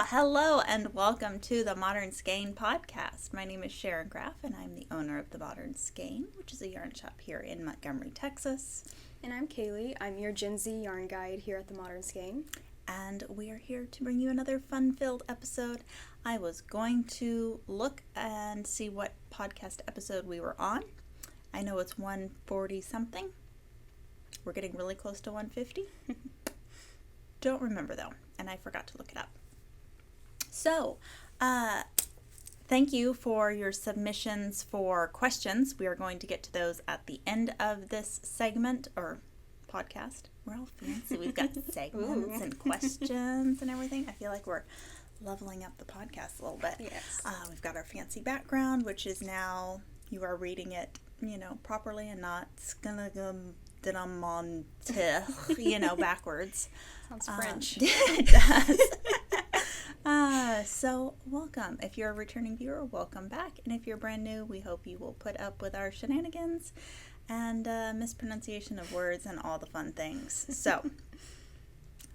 Hello and welcome to the Modern Skein podcast. My name is Sharon Graff and I'm the owner of the Modern Skein, which is a yarn shop here in Montgomery, Texas. And I'm Ceili. I'm your Gen Z yarn guide here at the Modern Skein. And we are here to bring you another fun-filled episode. I was going to look and see what podcast episode we were on. I know it's 140-something. We're getting really close to 150. Don't remember though, and I forgot to look it up. So, thank you for your submissions for questions. We are going to get to those at the end of this segment or podcast. We're all fancy. We've got segments and questions and everything. I feel like we're leveling up the podcast a little bit. Yes. We've got our fancy background, which is now you are reading it, properly and not backwards. Sounds French. It does. So welcome. If you're a returning viewer, welcome back. And if you're brand new, we hope you will put up with our shenanigans and mispronunciation of words and all the fun things. So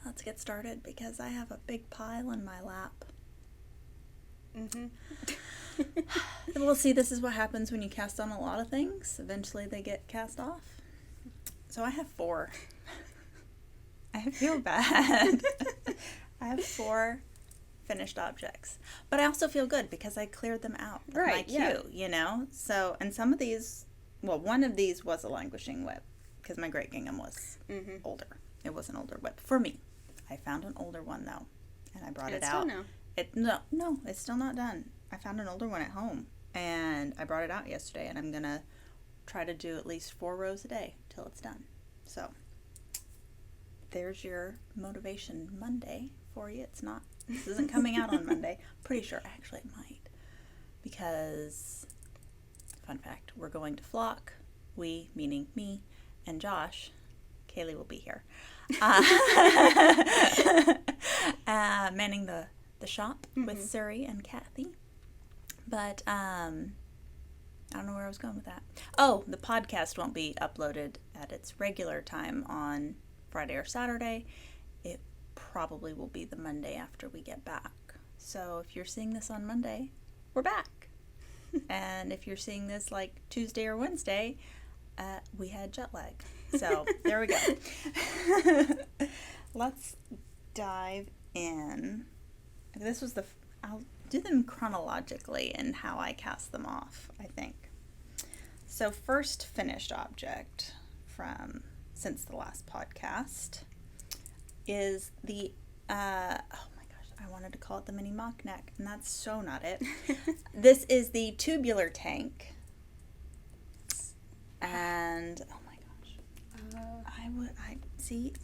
let's get started because I have a big pile in my lap. We'll see, this is what happens when you cast on a lot of things. Eventually they get cast off. So I have 4. I feel bad. I have 4 finished objects. But I also feel good because I cleared them out of my queue, So, and some of these, one of these was a languishing whip because my great gingham was older. It was an older whip for me. I found an older one though, and I brought it out. No, it's still not done. I found an older one at home, and I brought it out yesterday, and I'm gonna try to do at least 4 rows a day till it's done. So there's your motivation Monday for you. This isn't coming out on Monday. Pretty sure actually it might, because fun fact, we're going to flock. We, meaning me and Josh. Ceili will be here, manning the shop with Suri and Kathy. But I don't know where I was going with that. Oh, the podcast won't be uploaded at its regular time on Friday or Saturday. It probably will be the Monday after we get back. So if you're seeing this on Monday, we're back. And if you're seeing this like Tuesday or Wednesday, we had jet lag. So there we go. Let's dive in. I'll do them chronologically in how I cast them off, I think. So first finished object since the last podcast is the, oh my gosh, I wanted to call it the mini mock neck, and that's so not it. This is the tubular tank. And, oh my gosh.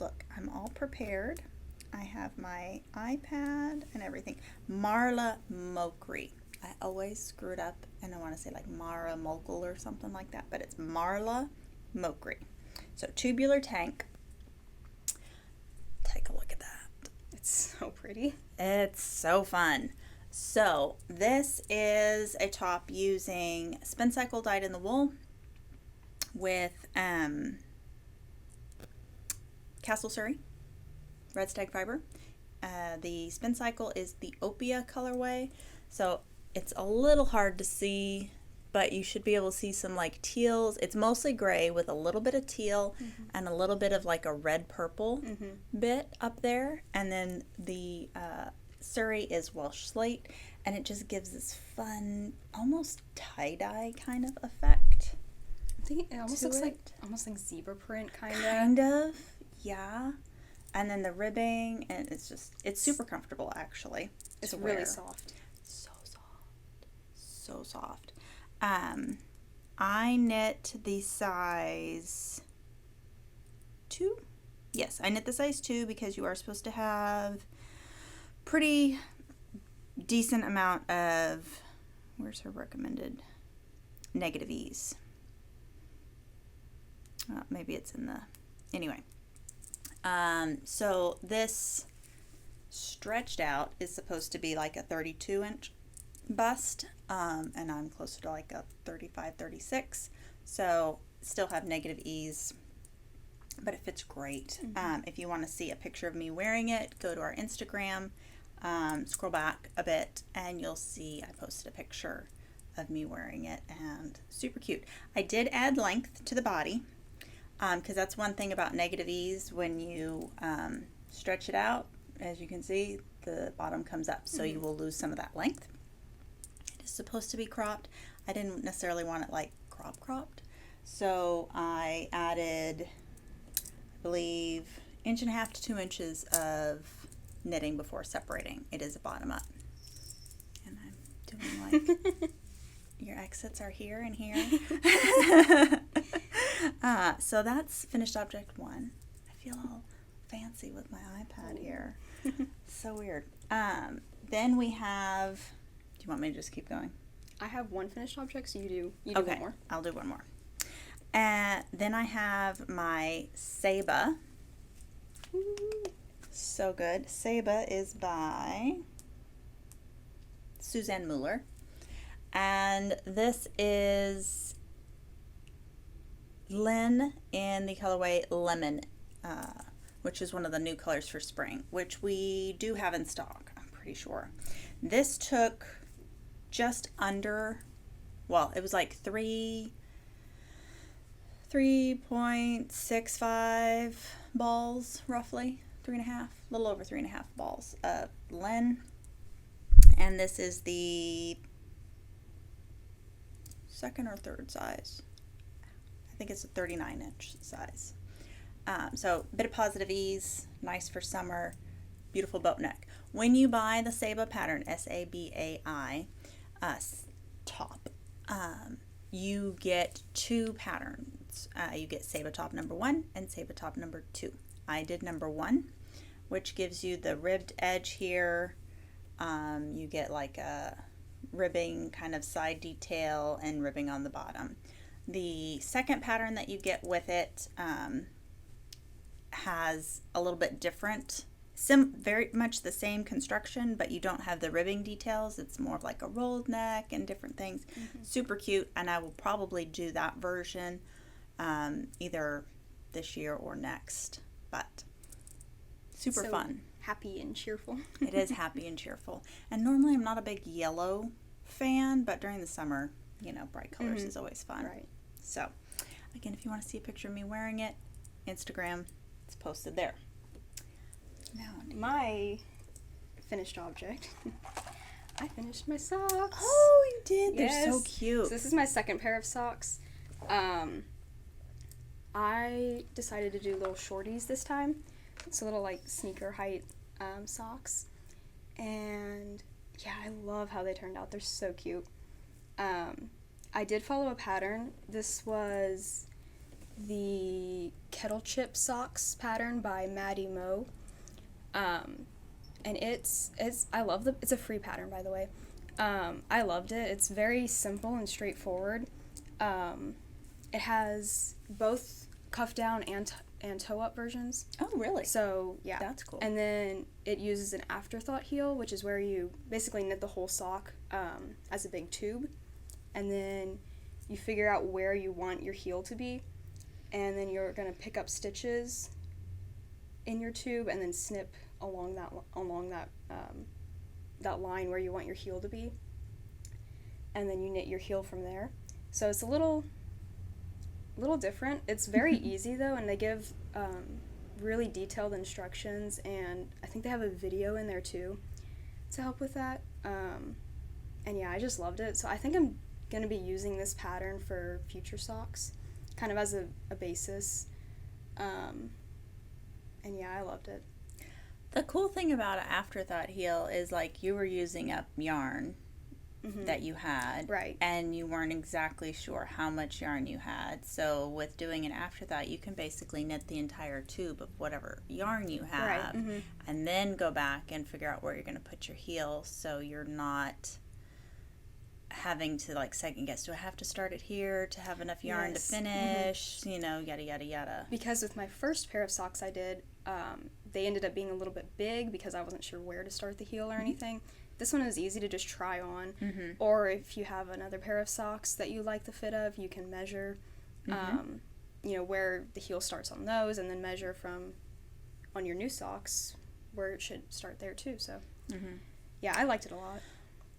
Look, I'm all prepared. I have my iPad and everything. Mokri. I always screw it up, and I want to say like Mara Mokul or something like that, but it's Mokri. So tubular tank. Take a look at that. It's so pretty. It's so fun. So this is a top using Spincycle dyed in the wool with Castle Suri red stag fiber. The Spincycle is the Opia colorway, so it's a little hard to see, but you should be able to see some like teals. It's mostly gray with a little bit of teal and a little bit of like a red purple bit up there, and then the Suri is Welsh Slate, and it just gives this fun almost tie-dye kind of effect. I think it almost looks like zebra print kind of, yeah. And then the ribbing, and it's super comfortable, actually. It's really soft. So soft. I knit the size 2. Yes, I knit the size 2 because you are supposed to have pretty decent amount of, where's her recommended? Negative ease. Maybe it's in the, anyway. So this stretched out is supposed to be like a 32-inch bust, and I'm closer to like a 35, 36. So still have negative ease, but it fits great. If you want to see a picture of me wearing it, go to our Instagram, scroll back a bit, and you'll see I posted a picture of me wearing it, and super cute. I did add length to the body, because that's one thing about negative ease. When you stretch it out, as you can see, the bottom comes up, so you will lose some of that length. It is supposed to be cropped. I didn't necessarily want it like cropped, so I added, I believe, 1.5 to 2 inches of knitting before separating. It is a bottom up, and I'm doing like your exits are here and here. So that's finished object 1. I feel all fancy with my iPad here. So weird. Then we have, do you want me to just keep going? I have 1 finished object, so you do okay, 1 more. I'll do 1 more. Then I have my Sabai. So good. Sabai is by Susanne Muller. And this is Lynn in the colorway Lemon, which is one of the new colors for spring, which we do have in stock, I'm pretty sure. This took just under, well, it was like 3.65 balls, roughly, 3.5, a little over 3.5 balls of Lynn. And this is the second or third size. I think it's a 39-inch size. So a bit of positive ease, nice for summer, beautiful boat neck. When you buy the Sabai pattern, Sabai top, you get 2 patterns. You get Sabai top number 1 and Sabai top number 2. I did number 1, which gives you the ribbed edge here. You get like a ribbing kind of side detail and ribbing on the bottom. The second pattern that you get with it has a little bit different, very much the same construction, but you don't have the ribbing details. It's more of like a rolled neck and different things. Super cute, and I will probably do that version either this year or next, but super so fun. Happy and cheerful. It is happy and cheerful. And normally I'm not a big yellow fan, but during the summer, you know, bright colors is always fun. Right. So, again, if you want to see a picture of me wearing it, Instagram, it's posted there. Now, My finished object. I finished my socks. oh, you did. Yes. They're so cute. So this is my second pair of socks. I decided to do little shorties this time. It's a little like sneaker height socks. And yeah, I love how they turned out. They're so cute. I did follow a pattern. This was the Kettle Chip Socks pattern by Mattie Mo. And it's I love it's a free pattern, by the way. I loved it. It's very simple and straightforward. It has both cuff down and toe up versions. Oh, really? So, yeah. That's cool. And then it uses an afterthought heel, which is where you basically knit the whole sock as a big tube. And then you figure out where you want your heel to be. And then you're going to pick up stitches in your tube and then snip along that line where you want your heel to be. And then you knit your heel from there. So it's a little different. It's very easy though, and they give really detailed instructions, and I think they have a video in there too to help with that. And yeah, I just loved it. So I think I'm going to be using this pattern for future socks, kind of as a basis. And yeah, I loved it. The cool thing about an afterthought heel is like you were using up yarn that you had. Right. And you weren't exactly sure how much yarn you had. So with doing an afterthought, you can basically knit the entire tube of whatever yarn you have. Right. And then go back and figure out where you're going to put your heel, so you're not having to like second guess, do I have to start it here to have enough yarn to finish, you know, yada yada yada. Because with my first pair of socks I did, they ended up being a little bit big because I wasn't sure where to start the heel or anything. This one is easy to just try on, or if you have another pair of socks that you like the fit of, you can measure you know, where the heel starts on those, and then measure from on your new socks where it should start there too. So yeah, I liked it a lot.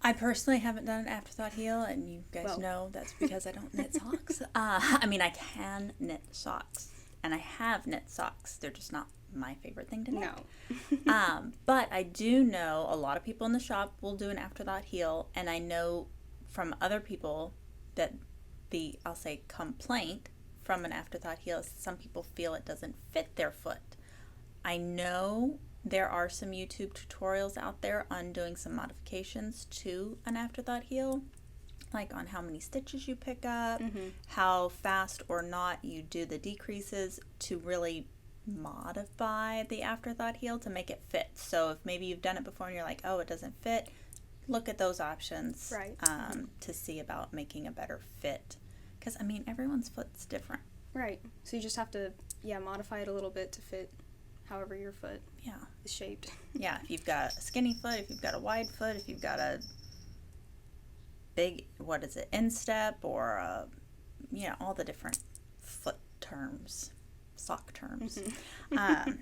I personally haven't done an afterthought heel, and you guys know that's because I don't knit socks. I mean, I can knit socks, and I have knit socks. They're just not my favorite thing to knit. No. But I do know a lot of people in the shop will do an afterthought heel, and I know from other people that the, I'll say, complaint from an afterthought heel is some people feel it doesn't fit their foot. I know there are some YouTube tutorials out there on doing some modifications to an afterthought heel, like on how many stitches you pick up, how fast or not you do the decreases to really modify the afterthought heel to make it fit. So if maybe you've done it before and you're like, oh, it doesn't fit, look at those options to see about making a better fit. Because, I mean, everyone's foot's different. Right. So you just have to, modify it a little bit to fit however your foot is shaped. Yeah, if you've got a skinny foot, if you've got a wide foot, if you've got a big, instep, or, all the different foot terms, sock terms. But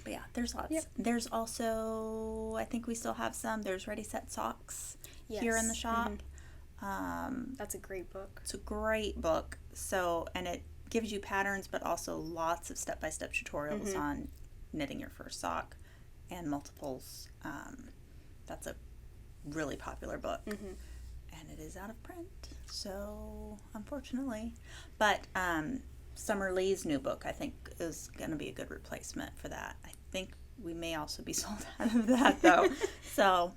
yeah, there's lots. Yep. There's also, I think we still have some, there's Ready Set Socks here in the shop. That's a great book. It's a great book. So, and it gives you patterns, but also lots of step-by-step tutorials on knitting your first sock and multiples. That's a really popular book, and it is out of print, so unfortunately. But Summer Lee's new book, I think, is going to be a good replacement for that. I think we may also be sold out of that, though. So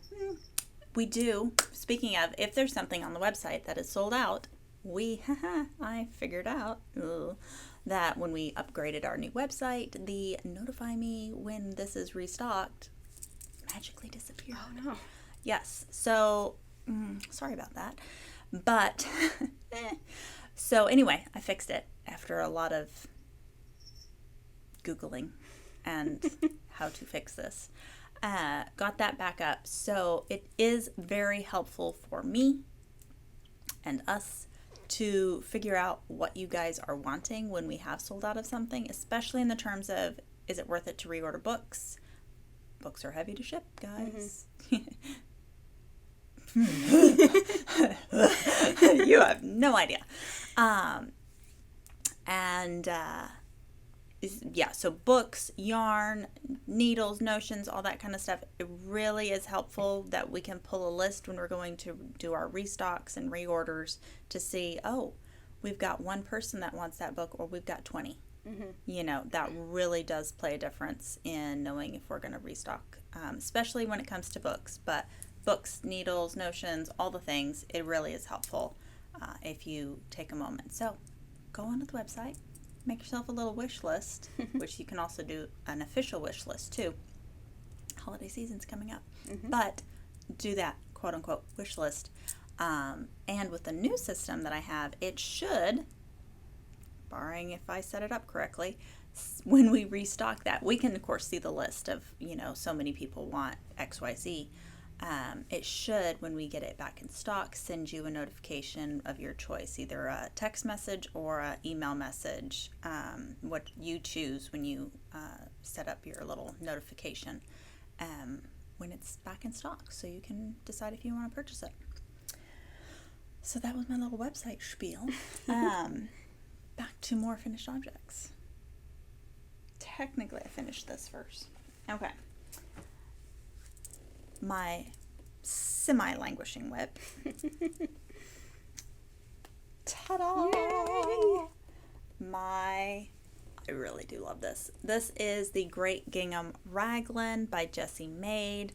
we do. Speaking of, if there's something on the website that is sold out, I figured out that when we upgraded our new website, the notify me when this is restocked magically disappeared. Oh, no. Yes. So, sorry about that. But, so anyway, I fixed it after a lot of Googling and how to fix this. Got that back up. So it is very helpful for me and us to figure out what you guys are wanting when we have sold out of something, especially in the terms of, is it worth it to reorder books? Books are heavy to ship, guys. You have no idea. So books, yarn, needles, notions, all that kind of stuff, it really is helpful that we can pull a list when we're going to do our restocks and reorders to see, oh, we've got one person that wants that book, or we've got 20. That really does play a difference in knowing if we're going to restock, especially when it comes to books. But books, needles, notions, all the things, it really is helpful if you take a moment. So go onto the website, make yourself a little wish list, which you can also do an official wish list too. Holiday season's coming up. But do that quote unquote wish list. And with the new system that I have, it should, barring if I set it up correctly, when we restock that, we can of course see the list of, so many people want XYZ. It should, when we get it back in stock, send you a notification of your choice, either a text message or an email message, what you choose when you set up your little notification when it's back in stock, so you can decide if you want to purchase it. So that was my little website spiel. Back to more finished objects. Technically, I finished this first. Okay. My semi-languishing whip. Ta-da! Yay! I really do love this. This is the Great Gingham Raglan by Jessie Maed.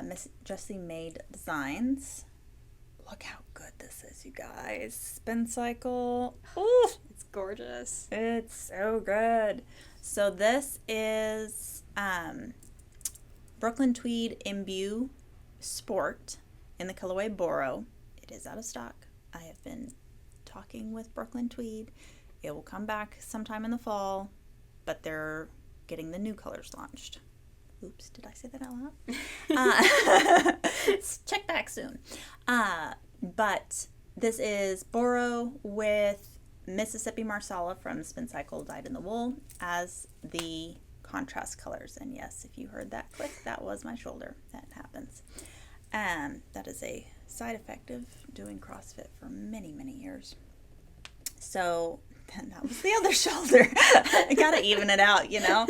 Miss Jessie Maed Designs. look how good this is, you guys. Spincycle. Ooh, It's gorgeous. it's so good. So this is Brooklyn Tweed Imbue Sport in the colorway Boro. It is out of stock. I have been talking with Brooklyn Tweed. It will come back sometime in the fall, but they're getting the new colors launched. Oops, did I say that out loud? Check back soon. But this is Boro with Mississippi Marsala from Spincycle dyed in the wool as the contrast colors. And yes, if you heard that click, that was my shoulder. That happens. That is a side effect of doing CrossFit for many, many years. So then that was the other shoulder. I gotta even it out, you know.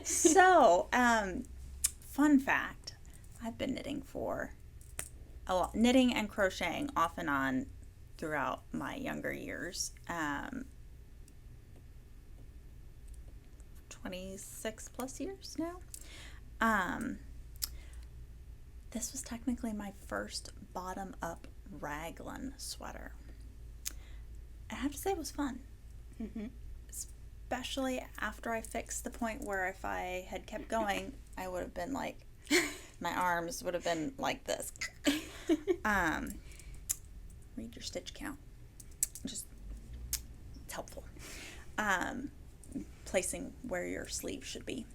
So, fun fact, I've been knitting knitting and crocheting off and on throughout my younger years. 26 plus years now. This was technically my first bottom-up Raglan sweater. I have to say it was fun. Mm-hmm. Especially after I fixed the point where if I had kept going, I would have been like, my arms would have been like this. Read your stitch count. Just, it's helpful. Placing where your sleeve should be.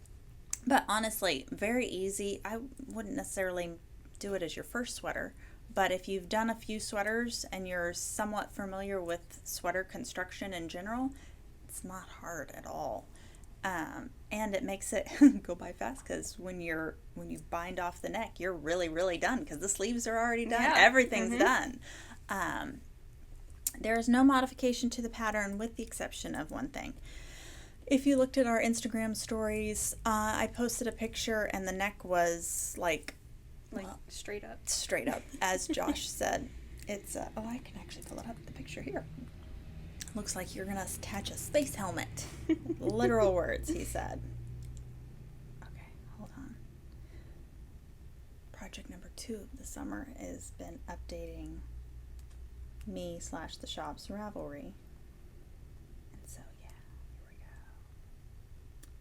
But honestly, very easy. I wouldn't necessarily do it as your first sweater, but if you've done a few sweaters and you're somewhat familiar with sweater construction in general, it's not hard at all. And it makes it go by fast because when you bind off the neck, you're really, really done because the sleeves are already done. Yeah. Everything's done. There is no modification to the pattern with the exception of one thing. If you looked at our Instagram stories, I posted a picture and the neck was like straight up. Straight up, as Josh said. It's, I can actually pull it up, the picture here. Looks like you're going to attach a space helmet. Literal words, he said. Okay, hold on. Project number 2 of the summer has been updating me/the shop's Ravelry. And so, yeah, here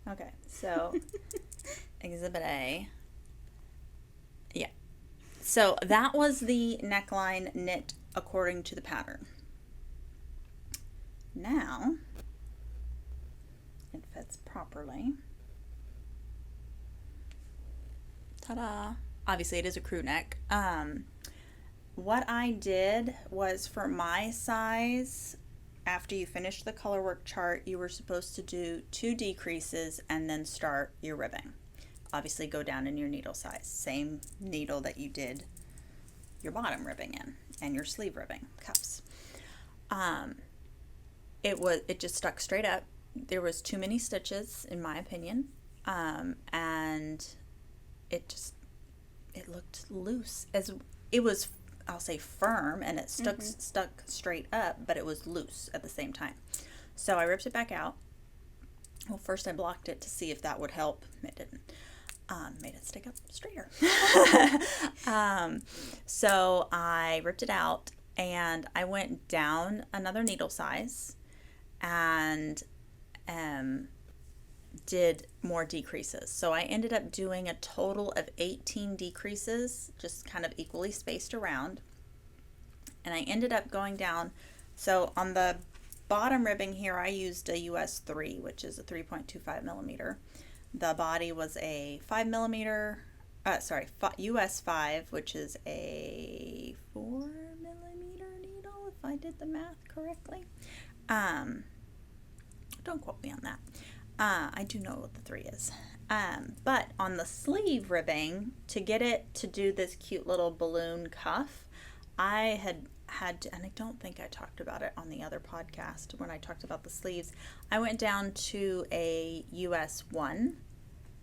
we go. Okay, so Exhibit A. Yeah. So that was the neckline knit according to the pattern. Now, it fits properly. Ta-da! Obviously, it is a crew neck. What I did was for my size, after you finish the color work chart, you were supposed to do 2 decreases and then start your ribbing. Obviously, go down in your needle size. Same needle that you did your bottom ribbing in and your sleeve ribbing, cuffs. It just stuck straight up. There was too many stitches, in my opinion, and it looked loose. As it was, I'll say firm, and it stuck straight up, but it was loose at the same time. So I ripped it back out. Well, first I blocked it to see if that would help. It didn't. Made it stick up straighter. So I ripped it out, and I went down another needle size and did more decreases. So I ended up doing a total of 18 decreases, just kind of equally spaced around. And I ended up going down, so on the bottom ribbing here, I used a US 3, which is a 3.25 millimeter. The body was a 5 millimeter, US 5, which is a 4 millimeter needle, if I did the math correctly. Don't quote me on that. I do know what the 3 is. But on the sleeve ribbing, to get it to do this cute little balloon cuff, I had to, and I don't think I talked about it on the other podcast when I talked about the sleeves, I went down to a US 1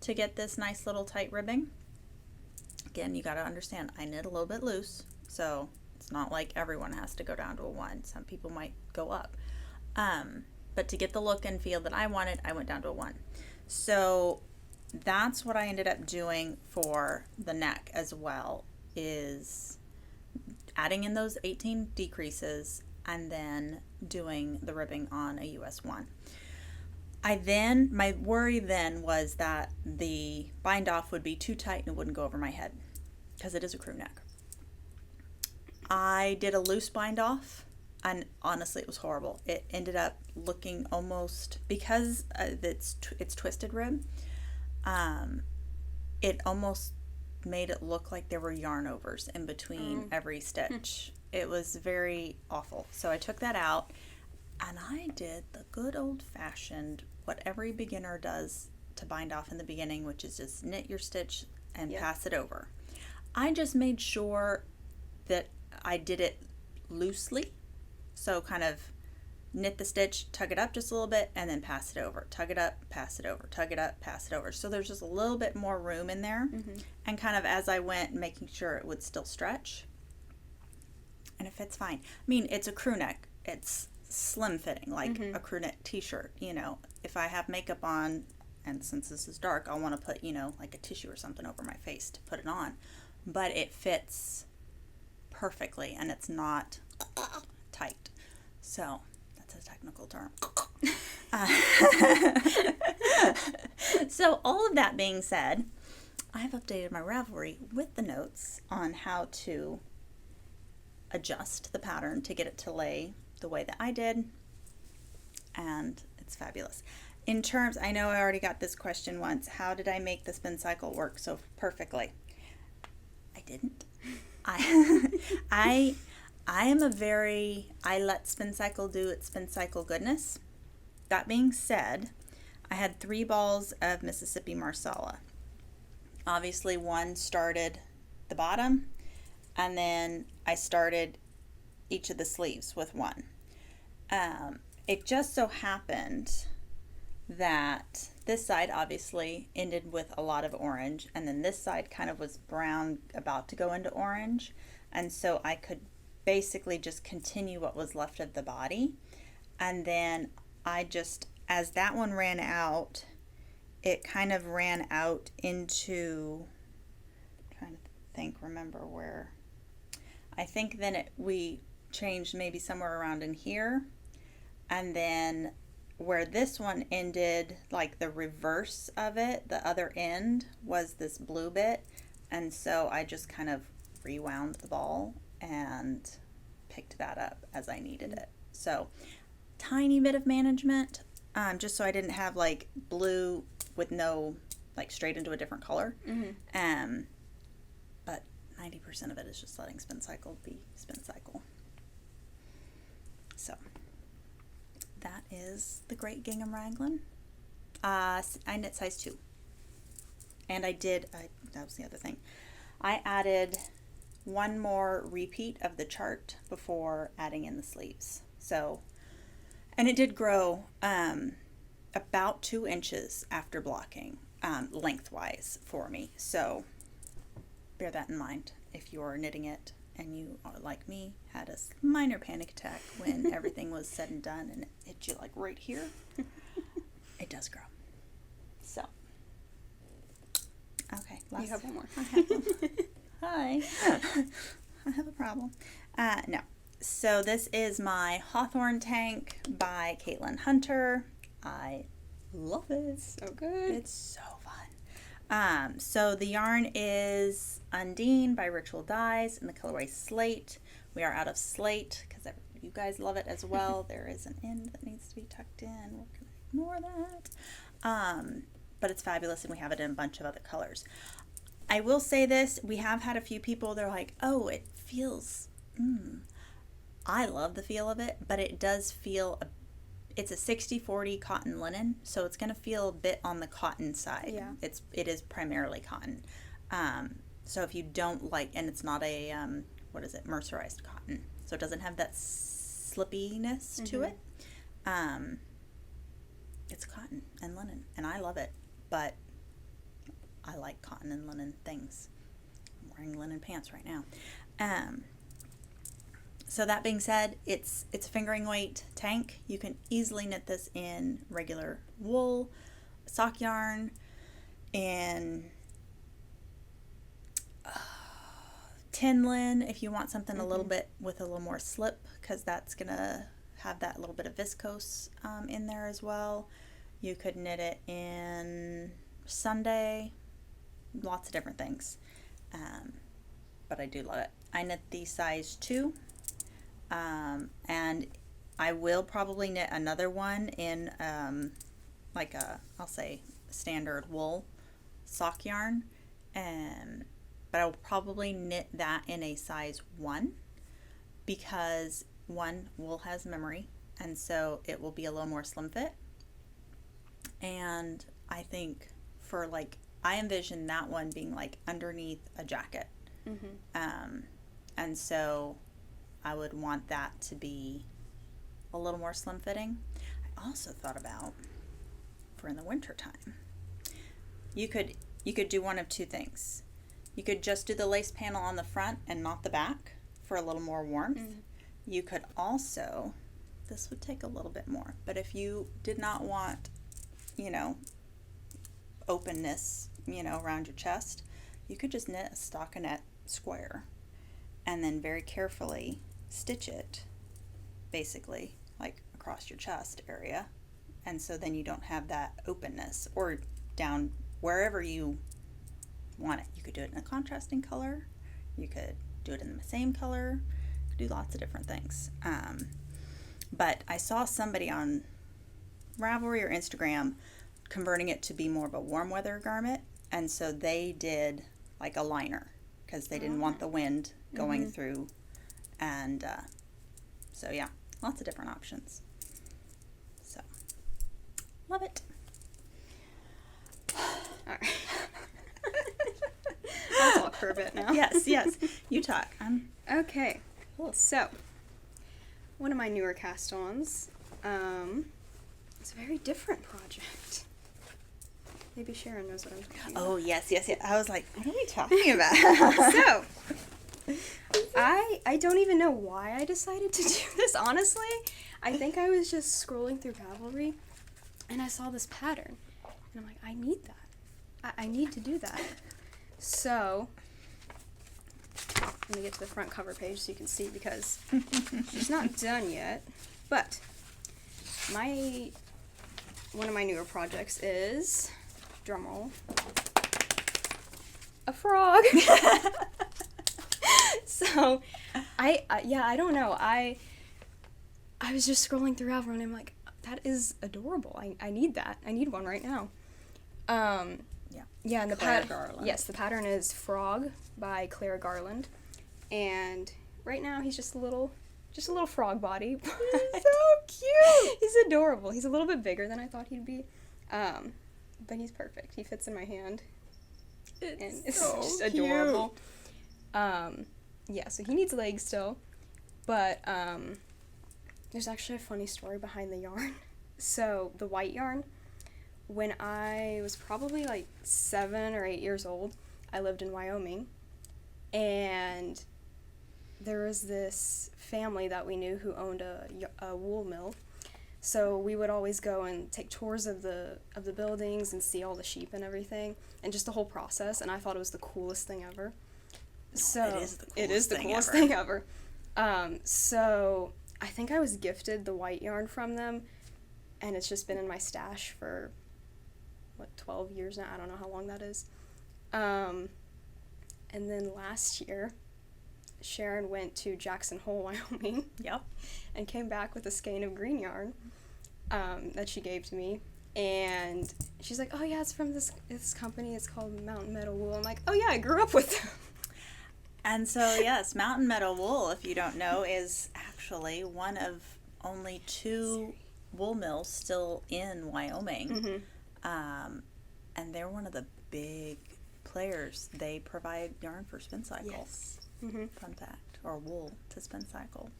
to get this nice little tight ribbing. Again, you got to understand, I knit a little bit loose, so it's not like everyone has to go down to a 1. Some people might go up. But to get the look and feel that I wanted, I went down to a 1. So that's what I ended up doing for the neck as well. is adding in those 18 decreases and then doing the ribbing on a US 1. My worry then was that the bind off would be too tight and it wouldn't go over my head because it is a crew neck. I did a loose bind off, and honestly it was horrible. It ended up looking almost, because it's twisted rib, it almost made it look like there were yarn overs in between every stitch. It was very awful. So I took that out, and I did the good old-fashioned, what every beginner does to bind off in the beginning, which is just knit your stitch and pass it over. I just made sure that I did it loosely. So kind of knit the stitch, tug it up just a little bit, and then pass it over. Tug it up, pass it over. Tug it up, pass it over. So there's just a little bit more room in there. And kind of as I went, making sure it would still stretch. And it fits fine. I mean, it's a crew neck. It's slim fitting, like a crew neck t-shirt. You know, if I have makeup on, and since this is dark, I'll want to put, you know, like a tissue or something over my face to put it on. But it fits perfectly, and it's not tight. So that's a technical term. So all of that being said, I have updated my Ravelry with the notes on how to adjust the pattern to get it to lay the way that I did, and it's fabulous. In terms, I know I already got this question once, how did I make the Spincycle work so perfectly? I didn't. I let Spincycle do its Spincycle goodness. That being said, I had 3 balls of Mississippi Marsala. Obviously one started the bottom, and then I started each of the sleeves with one. It just so happened that this side obviously ended with a lot of orange, and then this side kind of was brown about to go into orange, and so I could basically just continue what was left of the body. And then I just, as that one ran out, it kind of ran out into, I'm trying to remember where, I think then we changed maybe somewhere around in here, and then where this one ended, like the reverse of it, the other end was this blue bit, and so I just kind of rewound the ball and picked that up as I needed it. So tiny bit of management, just so I didn't have like blue with no, like straight into a different color. But 90% of it is just letting Spincycle be Spincycle. So that is the Great Gingham Raglan. I knit size 2. And I did, that was the other thing, I added one more repeat of the chart before adding in the sleeves. So, and it did grow about 2 inches after blocking, lengthwise for me. So bear that in mind if you're knitting it and you are like me, had a minor panic attack when everything was said and done and it hit you like right here. It does grow. So, okay, you have one more. I have one. Hi. I have a problem. No. So this is my Hawthorne tank by Caitlin Hunter. I love it. So good. It's so fun. So the yarn is Undine by Ritual Dyes in the colorway Slate. We are out of Slate because you guys love it as well. There is an end that needs to be tucked in. We're going to ignore that. But it's fabulous, and we have it in a bunch of other colors. I will say this, we have had a few people, they're like, oh, it feels, I love the feel of it, but it does feel, it's a 60-40 cotton linen, so it's going to feel a bit on the cotton side. Yeah. It is primarily cotton. So if you don't like, and it's not a, mercerized cotton, so it doesn't have that slippiness to it. It's cotton and linen, and I love it, but I like cotton and linen things. I'm wearing linen pants right now. So that being said, it's a fingering weight tank. You can easily knit this in regular wool, sock yarn, in Kinlan, if you want something a little bit with a little more slip, because that's going to have that little bit of viscose in there as well. You could knit it in Sunday, lots of different things. But I do love it. I knit the size 2, and I will probably knit another one in like I'll say standard wool sock yarn, but I'll probably knit that in a size 1 because wool has memory, and so it will be a little more slim fit. And I think for like, I envision that one being like underneath a jacket. And so I would want that to be a little more slim fitting. I also thought about for in the winter time, you could do one of two things. You could just do the lace panel on the front and not the back for a little more warmth. You could also, this would take a little bit more, but if you did not want, openness, around your chest, you could just knit a stockinette square and then very carefully stitch it basically like across your chest area, and so then you don't have that openness, or down wherever you want it. You could do it in a contrasting color, you could do it in the same color, you could do lots of different things. But I saw somebody on Ravelry or Instagram converting it to be more of a warm weather garment, and so they did like a liner because they didn't want the wind going through, and so yeah, lots of different options. So love it. All right. I'll talk for a bit now. Yes, you talk. Okay, cool. So one of my newer cast-ons, it's a very different project. Maybe Sharon knows what I'm talking about. Oh, yes. I was like, what are we talking about? So, I don't even know why I decided to do this, honestly. I think I was just scrolling through Ravelry, and I saw this pattern. And I'm like, I need that. I need to do that. So, let me get to the front cover page so you can see, because it's not done yet. But, one of my newer projects is, drumroll, a frog. So, I don't know. I was just scrolling through Ravelry and I'm like, that is adorable. I need that. I need one right now. Yeah, and the pattern. Yes, the pattern is Frog by Clara Garland, and right now he's just a little frog body. He's so cute. He's adorable. He's a little bit bigger than I thought he'd be, but he's perfect. He fits in my hand, it's so just adorable. Yeah, so he needs legs still, but there's actually a funny story behind the yarn. So the white yarn, when I was probably like 7 or 8 years old, I lived in Wyoming, and there was this family that we knew who owned a wool mill. So we would always go and take tours of the buildings and see all the sheep and everything, and just the whole process, and I thought it was the coolest thing ever. So it is the coolest thing ever. So I think I was gifted the white yarn from them, and it's just been in my stash for 12 years now. I don't know how long that is. And then last year, Sharon went to Jackson Hole, Wyoming. Yep. And came back with a skein of green yarn that she gave to me. And she's like, oh, yeah, it's from this company. It's called Mountain Meadow Wool. I'm like, oh, yeah, I grew up with them. And so, yes, Mountain Meadow Wool, if you don't know, is actually one of only 2 wool mills still in Wyoming. And they're one of the big players. They provide yarn for Spincycle. Yes. Fun fact. Or wool to Spincycle.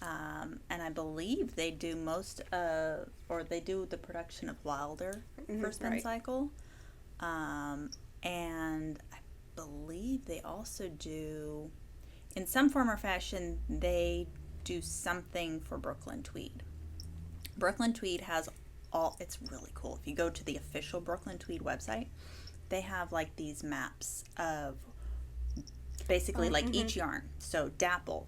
And I believe they do they do the production of Wilder for Spincycle. Right. And I believe they also do, in some form or fashion, they do something for Brooklyn Tweed. Brooklyn Tweed has it's really cool. If you go to the official Brooklyn Tweed website, they have like these maps of basically like each yarn. So dapple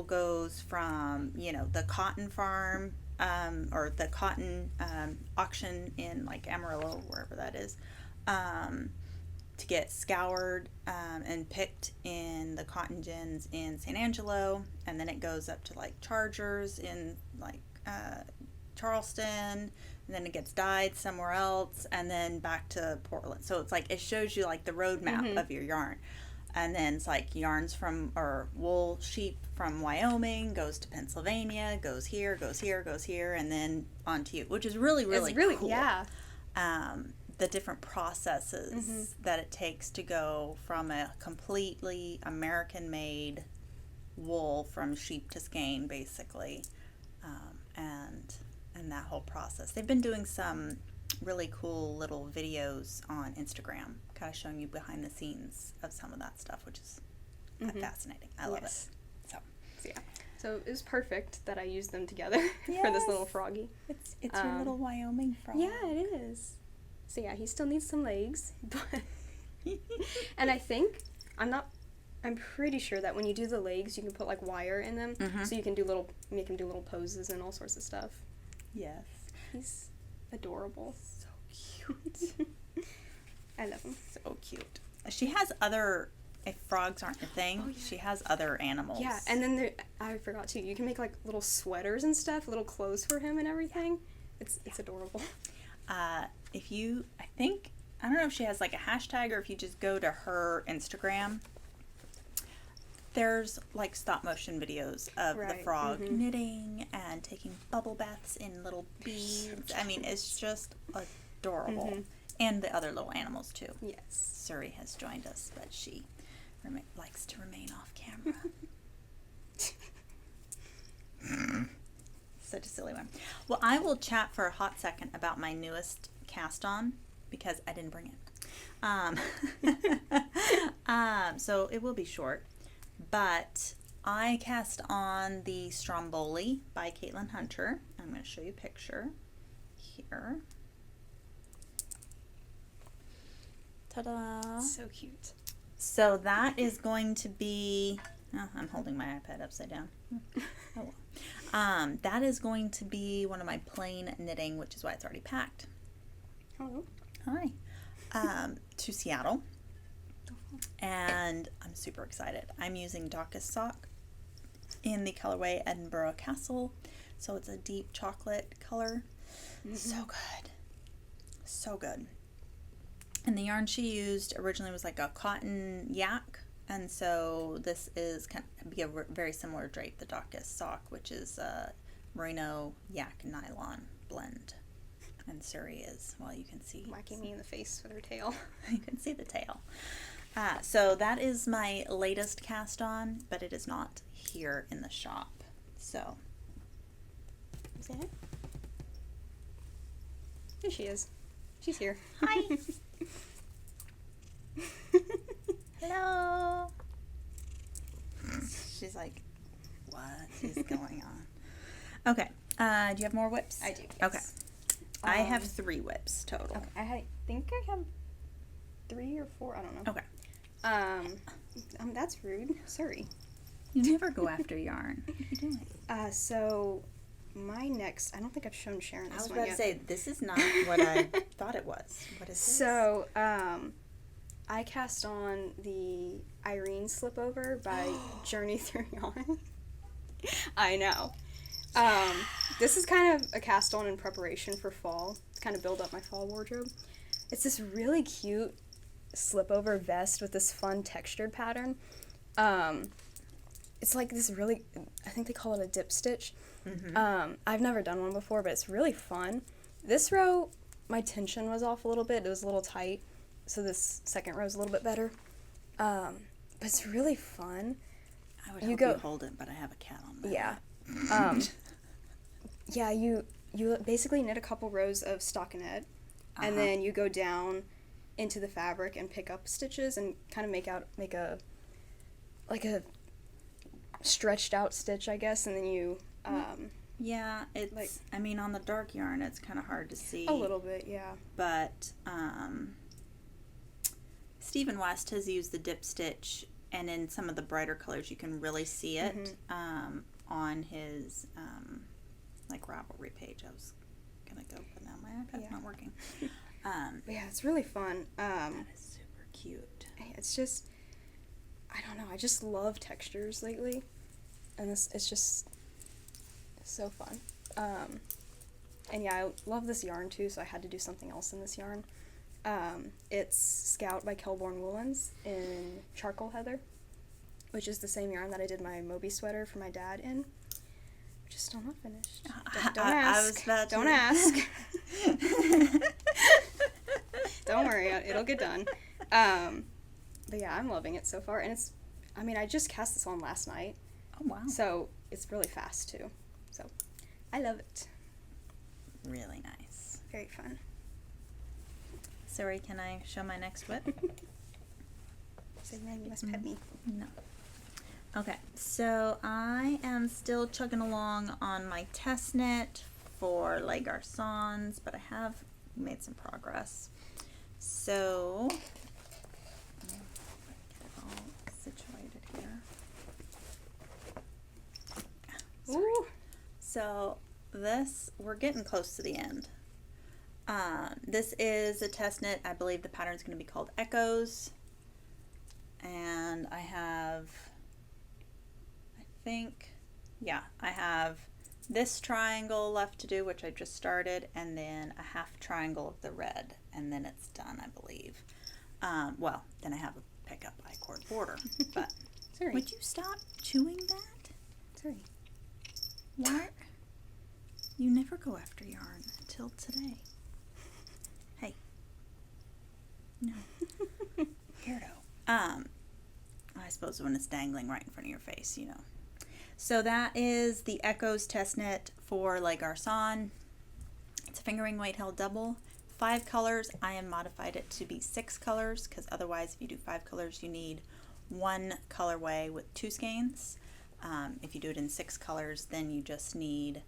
goes from, the cotton farm, or the cotton auction in like Amarillo, wherever that is, to get scoured and picked in the cotton gins in San Angelo, and then it goes up to like Chargers in like Charleston, and then it gets dyed somewhere else, and then back to Portland. So it's like it shows you like the roadmap of your yarn. And then it's like yarns or wool sheep from Wyoming goes to Pennsylvania, goes here, and then on to you, which is really, really cool. Yeah. The different processes that it takes to go from a completely American-made wool from sheep to skein, basically, and that whole process. They've been doing some really cool little videos on Instagram, kind of showing you behind the scenes of some of that stuff, which is fascinating. I love it. So it was perfect that I used them together for this little froggy. It's your little Wyoming frog. Yeah, it is. So yeah, he still needs some legs, but and I'm pretty sure that when you do the legs, you can put like wire in them, so you can make him do little poses and all sorts of stuff. Yes. He's adorable. So cute. I love him. So cute. She has other, if frogs aren't your thing, she has other animals. Yeah, and then I forgot too, you can make like little sweaters and stuff, little clothes for him and everything. It's adorable. I don't know if she has like a hashtag or if you just go to her Instagram. There's like stop motion videos of the frog knitting and taking bubble baths in little beads. So I mean, it's just adorable. And the other little animals too. Yes. Suri has joined us, but she likes to remain off camera. Such a silly one. Well, I will chat for a hot second about my newest cast on because I didn't bring it. So it will be short. But I cast on the Stromboli by Caitlin Hunter. I'm going to show you a picture here. Ta-da! So cute. So that is going to be... Oh, I'm holding my iPad upside down. Oh well. That is going to be one of my plain knitting, which is why it's already packed. Hello. Hi. To Seattle. And I'm super excited. I'm using Daucus sock in the colorway Edinburgh Castle. So it's a deep chocolate color. So good. So good. And the yarn she used originally was like a cotton yak. And so this is kind of be a very similar drape, the Daucus sock, which is a merino yak nylon blend. And Suri is, well, you can see. Whacking me in the face with her tail. You can see the tail. So that is my latest cast on, but it is not here in the shop. So. Is that it? There she is. She's here. Hi. Hello. She's like, what is going on? Okay. Do you have more whips? I do. Yes. Okay. I have 3 whips total. Okay. I think I have 3 or 4. I don't know. Okay. That's rude. Sorry. You never go after yarn. What are you doing? So my next, I don't think I've shown Sharon this one yet. I was about to say, this is not what I thought it was. What is this? So, I cast on the Irene Slipover by Journey Through Yarn. I know. This is kind of a cast on in preparation for fall, to kind of build up my fall wardrobe. It's this really cute slipover vest with this fun textured pattern. It's like this really, I think they call it a dip stitch. I've never done one before, but it's really fun. This row, my tension was off a little bit. It was a little tight, so this second row is a little bit better. But it's really fun. I would hope you hold it, but I have a cat on my lap. Yeah, you basically knit a couple rows of stockinette, and then you go down into the fabric and pick up stitches and kind of make a stretched out stitch, I guess, and then you yeah, it's like, I mean, on the dark yarn it's kind of hard to see a little bit, yeah, but Stephen West has used the dip stitch and in some of the brighter colors, you can really see it on his like Ravelry page. I was gonna go, but now my iPad's not working. But yeah, it's really fun. That is super cute. It's just, I don't know, I just love textures lately, and it's just so fun. And yeah, I love this yarn too, so I had to do something else in this yarn. It's Scout by Kelbourne Woolens in Charcoal Heather, which is the same yarn that I did my Moby sweater for my dad in, which is still not finished. Don't ask. Don't ask. Don't worry, it'll get done. But yeah, I'm loving it so far, and I just cast this on last night. Oh, wow. So it's really fast too. So I love it. Really nice. Very fun. Suri, can I show my next whip? So now you must pet me. No. Okay, so I am still chugging along on my test knit for Les Garçons, but I have made some progress. So, get it all situated here. Ooh. So we're getting close to the end. This is a test knit. I believe the pattern is going to be called Echoes. And I have this triangle left to do, which I just started, and then a half triangle of the red, and then it's done, I believe. Then I have a pickup I-cord border. But Sorry. Would you stop chewing that? Sorry. What? You never go after yarn until today. Hey. No. Weirdo. I suppose when it's dangling right in front of your face, you know. So that is the Echoes test knit for Les Garçons. It's a fingering weight held double. 5 colors. I have modified it to be 6 colors because otherwise if you do 5 colors you need 1 colorway with 2 skeins. If you do it in 6 colors, then you just need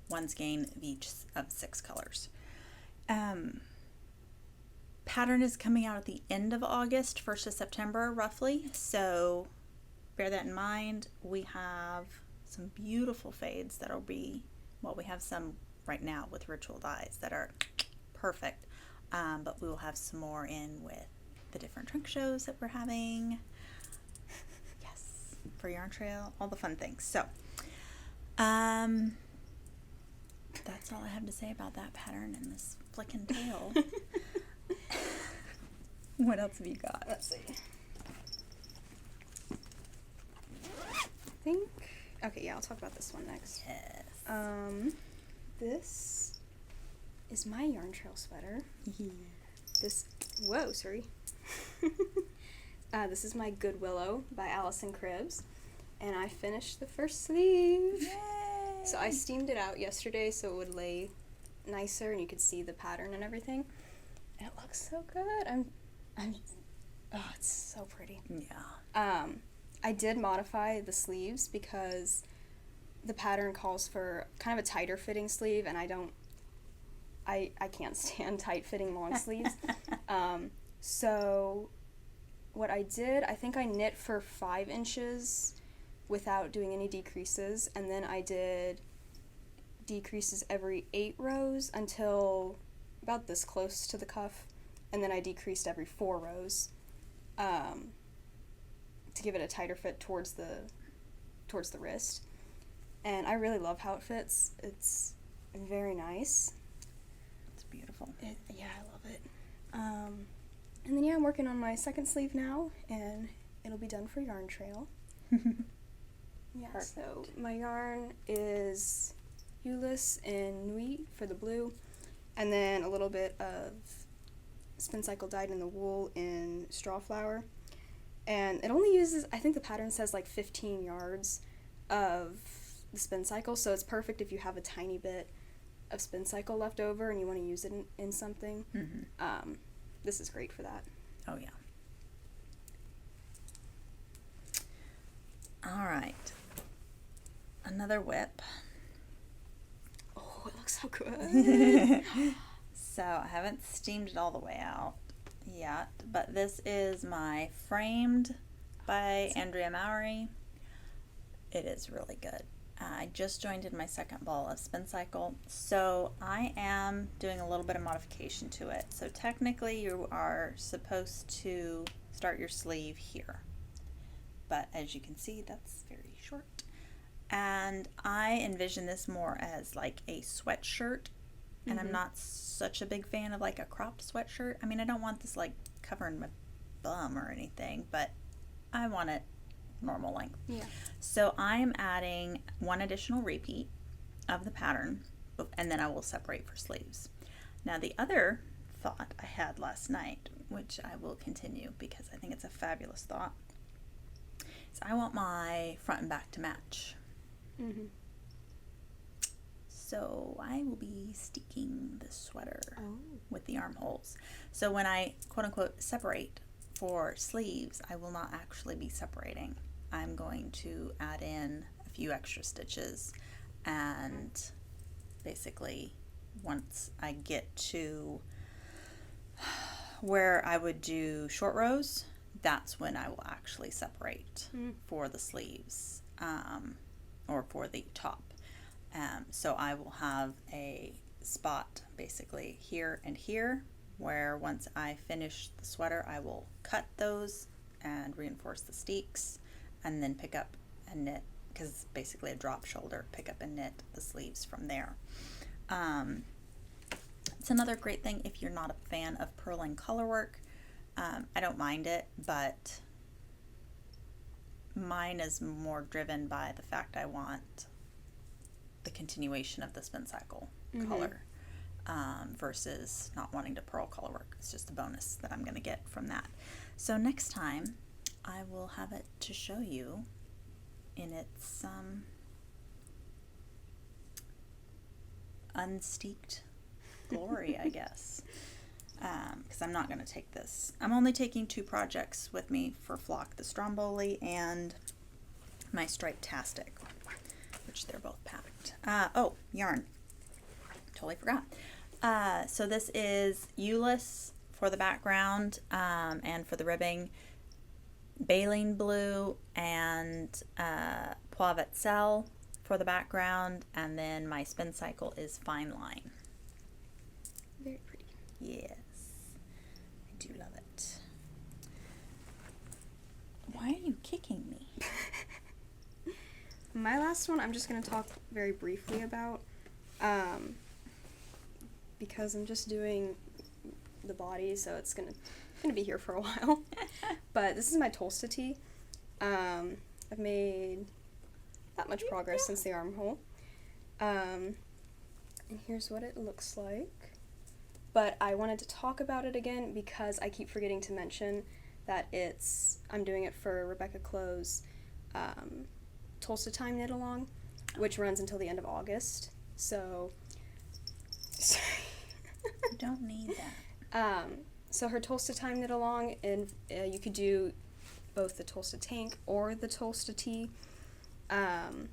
1 skein of each of 6 colors. Pattern is coming out at the end of August, 1st of September, roughly. So bear that in mind. We have some beautiful fades that'll be, we have some right now with ritual dyes that are perfect. But we will have some more in with the different trunk shows that we're having. Yes, for Yarn Trail, all the fun things. So, that's all I have to say about that pattern and this flicking tail. What else have you got? Let's see. Okay, yeah, I'll talk about this one next. Yes. This is my Yarn Trail sweater. Whoa, sorry. This is my Good Willow by Allison Cribbs, and I finished the first sleeve. Yay! So I steamed it out yesterday so it would lay nicer and you could see the pattern and everything. And it looks so good. It's so pretty. Yeah. I did modify the sleeves because the pattern calls for kind of a tighter fitting sleeve, and I can't stand tight fitting long sleeves. So what I did, I think I knit for 5 inches without doing any decreases, and then I did decreases every 8 rows until about this close to the cuff, and then I decreased every 4 rows to give it a tighter fit towards the wrist. And I really love how it fits. It's very nice. It's beautiful. Yeah, I love it. And then I'm working on my second sleeve now, and it'll be done for Yarn Trail. Yeah, Perfect. So my yarn is Ulyss in Nuit for the blue, and then a little bit of Spincycle dyed in the wool in Straw Flower. And it only uses, I think the pattern says like 15 yards of the Spincycle, so it's perfect if you have a tiny bit of Spincycle left over and you want to use it in something. Mm-hmm. This is great for that. Oh, yeah. All right. Another whip. Oh, it looks so good. So I haven't steamed it all the way out yet, but this is my framed by Andrea Mowry. It is really good. I just joined in my second ball of Spincycle, so I am doing a little bit of modification to it. So technically you are supposed to start your sleeve here, but as you can see, that's very short. And I envision this more as like a sweatshirt, and I'm not such a big fan of like a cropped sweatshirt. I mean, I don't want this like covering my bum or anything, but I want it normal length. Yeah. So I'm adding one additional repeat of the pattern, and then I will separate for sleeves. Now the other thought I had last night, which I will continue because I think it's a fabulous thought, is I want my front and back to match. So I will be sticking the sweater with the armholes. So when I quote unquote separate for sleeves, I will not actually be separating. I'm going to add in a few extra stitches, and basically once I get to where I would do short rows, that's when I will actually separate for the sleeves, or for the top. So I will have a spot basically here and here, where once I finish the sweater, I will cut those and reinforce the steeks, and then pick up and knit, because it's basically a drop shoulder, pick up and knit the sleeves from there. It's another great thing if you're not a fan of purling color work. I don't mind it, but mine is more driven by the fact I want the continuation of the Spincycle color, versus not wanting to purl color work. It's just a bonus that I'm going to get from that. So next time I will have it to show you in its unsteeked glory, I guess. Because I'm not going to take this. I'm only taking 2 projects with me for flock, the Stromboli and my striped Tastic, which they're both packed. Oh, yarn. Totally forgot. So this is Ulyss for the background, and for the ribbing, baleen blue and Poivre Cell for the background, and then my Spincycle is Fine Line. Very pretty. Yes, I do love it. Why are you kicking me? My last one I'm just going to talk very briefly about, because I'm just doing the body, so it's gonna be here for a while. But this is my Tolsta tee. I've made that much progress since the armhole. And here's what it looks like. But I wanted to talk about it again because I keep forgetting to mention that I'm doing it for Rebecca Clo's Tolsta Time Knit Along, which runs until the end of August. So, sorry. You don't need that. So her Tolsta Time Knit Along, and you could do both the Tolsta Tank or the Tolsta Tee. And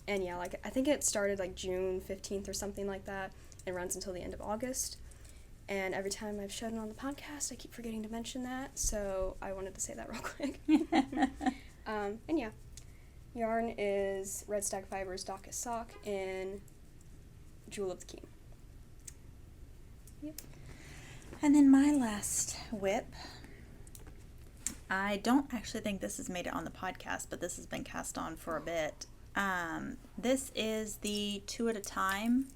yeah, like I think it started like June 15th or something like that, and runs until the end of August. And every time I've shown it on the podcast, I keep forgetting to mention that, so I wanted to say that real quick. And yeah, yarn is Red Stag Fibers Dachis Sock in Jewel of the King. Yep. And then my last whip, I don't actually think this has made it on the podcast, but this has been cast on for a bit. This is the 2 at a Time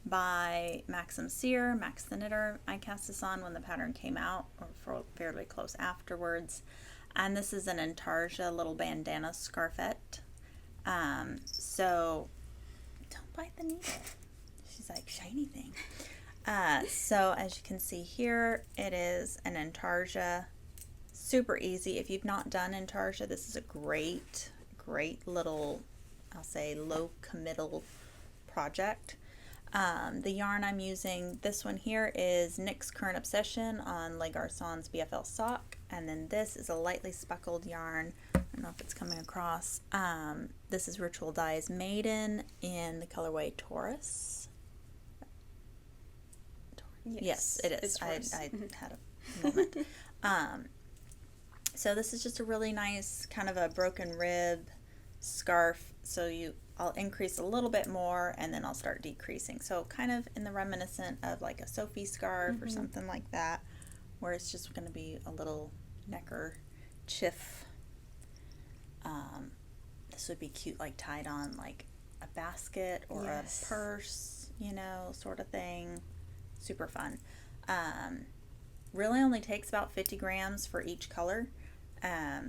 by Maxim Sear, Max the Knitter. I cast this on when the pattern came out, or for fairly close afterwards. And this is an Intarsia little bandana scarfette. So don't bite the needle. She's like, shiny thing. So as you can see here, it is an Intarsia. Super easy. If you've not done Intarsia, this is a great little, I'll say, low committal project. The yarn I'm using, this one here is Nick's Current Obsession on Le Garçon's BFL sock, and then this is a lightly speckled yarn. I don't know if it's coming across. This is Ritual Dye's Maiden in the colorway Taurus. Yes, it is. I had a moment. So this is just a really nice kind of a broken rib scarf. So I'll increase a little bit more and then I'll start decreasing. So kind of in the reminiscent of like a Sophie scarf or something like that, where it's just going to be a little necker chiff. This would be cute, like tied on like a basket or a purse, you know, sort of thing. Super fun. Really only takes about 50 grams for each color.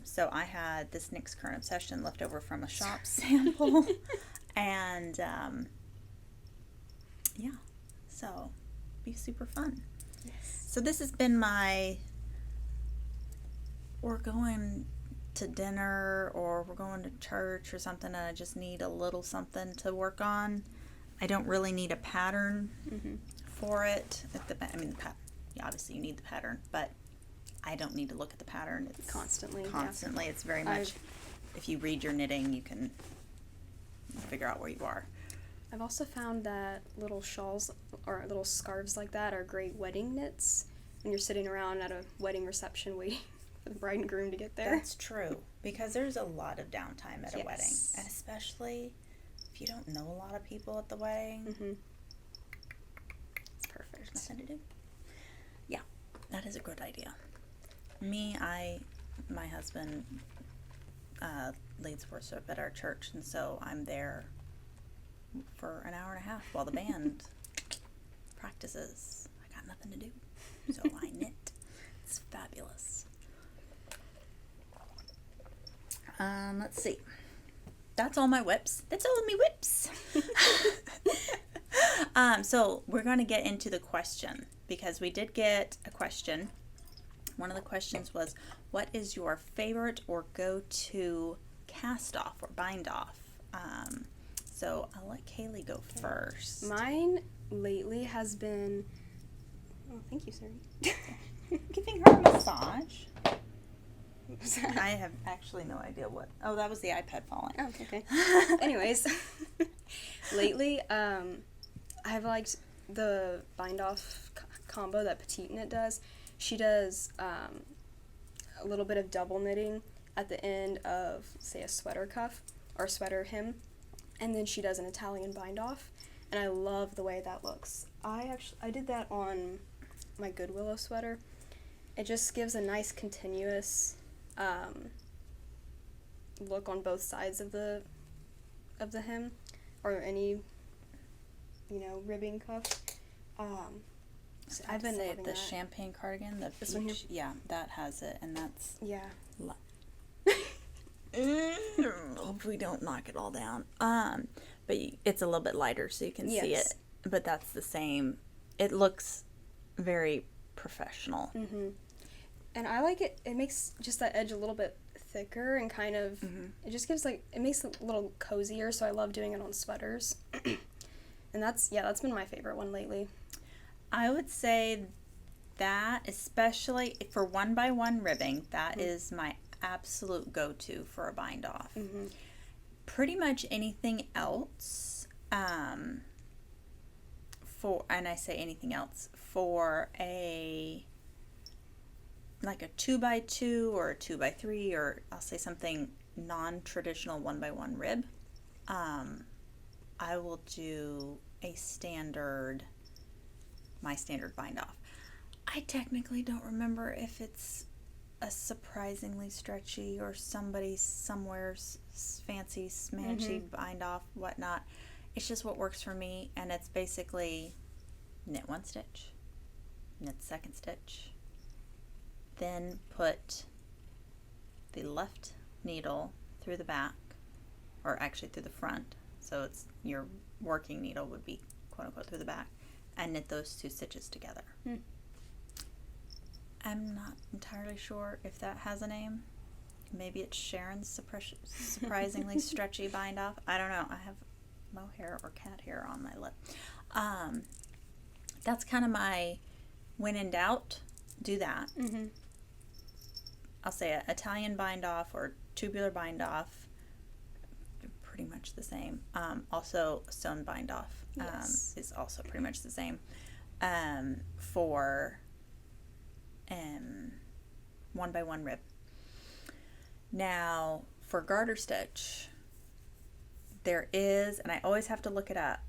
So I had this NYX Current Obsession left over from a shop sample. And yeah, so be super fun. Yes. So this has been we're going to dinner or we're going to church or something and I just need a little something to work on. I don't really need a pattern for it. Obviously you need the pattern, but I don't need to look at the pattern. It's constantly. Yeah. It's very much, if you read your knitting, you can figure out where you are. I've also found that little shawls or little scarves like that are great wedding knits when you're sitting around at a wedding reception waiting for the bride and groom to get there. That's true, because there's a lot of downtime at a wedding, and especially if you don't know a lot of people at the wedding. It's perfect. There's nothing to do. Yeah, that is a good idea. My husband leads worship at our church, and so I'm there for an hour and a half while the band practices. I got nothing to do, so I knit. It's fabulous. Let's see. That's all my whips. That's all of me whips. So we're going to get into the question, because we did get a question. One of the questions was, what is your favorite or go-to cast off or bind off? So I'll let Kaylee go first. Mine lately has been... Oh, thank you, Suri. Giving her a massage. I have actually no idea what... Oh, that was the iPad falling. Oh, okay. Anyways, lately, I've liked the bind-off combo that Petite Knit does. She does a little bit of double knitting at the end of, say, a sweater cuff or sweater hem, and then she does an Italian bind-off, and I love the way that looks. I did that on my Good Willow sweater. It just gives a nice continuous look on both sides of the hem, or any, ribbing cuff. I've been loving the champagne cardigan, the this one here? Yeah, that has it, and that's... Yeah. Hope we don't knock it all down. But it's a little bit lighter, so you can see it. But that's the same. It looks very professional. And I like it. It makes just that edge a little bit thicker and kind of... It just gives it makes it a little cozier, so I love doing it on sweaters. And that's been my favorite one lately. I would say that, especially for 1x1 ribbing, that is my absolute go-to for a bind-off. Pretty much anything else, and I say anything else, for a 2x2 or a 2x3, or I'll say something non-traditional 1x1 rib, I will do my standard bind-off. I technically don't remember if it's a surprisingly stretchy or somewhere's fancy smanchy bind-off, whatnot. It's just what works for me, and it's basically knit one stitch, knit the second stitch, then put the left needle through the back, or actually through the front, so it's your working needle would be quote-unquote through the back, and knit those two stitches together. I'm not entirely sure if that has a name. Maybe it's Sharon's surprisingly stretchy bind-off. I don't know. I have mohair or cat hair on my lip. That's kind of my, when in doubt, do that. I'll say an Italian bind-off or tubular bind-off. Pretty much the same. Also, sewn bind-off is also pretty much the same. For 1x1 rib. Now, for garter stitch, there is, and I always have to look it up,